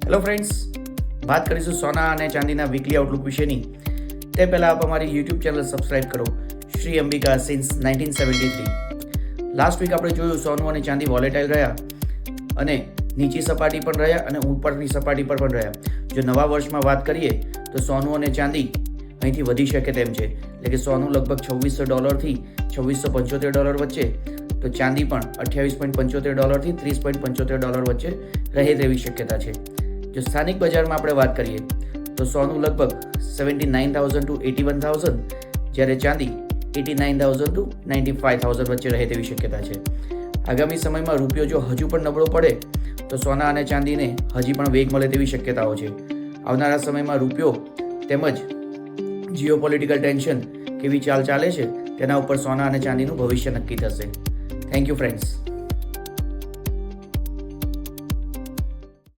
Hello friends, વાત કરીશું સોના અને ચાંદીના વીકલી આઉટલુક વિશેની. તે પહેલાં આપ અમારી યુટ્યુબ ચેનલ સબસ્ક્રાઇબ કરો, Shri Ambika since 1973. Last week આપણે જોયું સોનું અને ચાંદી વોલેટાઇલ રહ્યા અને નીચી સપાટી પણ રહ્યા અને ઉપરની સપાટી પર પણ રહ્યા. જો નવા વર્ષમાં વાત કરીએ તો સોનું અને ચાંદી અહીંથી વધી શકે તેમ છે, એટલે કે સોનું લગભગ $2600 $2675 વચ્ચે, તો ચાંદી પણ $28.75 $30.75 વચ્ચે રહે તેવી શક્યતા છે. જો સ્થાનિક બજારમાં આપણે વાત કરીએ તો સોનું લગભગ 79,000 to 81,000, જ્યારે ચાંદી 89,000 to 95,000 વચ્ચે રહે તેવી શક્યતા છે. આગામી સમયમાં રૂપિયો જો હજુ પણ નબળો પડે તો સોના અને ચાંદીને હજી પણ વેગ મળે તેવી શક્યતાઓ છે. આવનારા સમયમાં રૂપિયો તેમજ જીઓપોલિટિકલ ટેન્શન કેવી ચાલે છે તેના ઉપર સોના અને ચાંદીનું ભવિષ્ય નક્કી થશે. Thank you friends.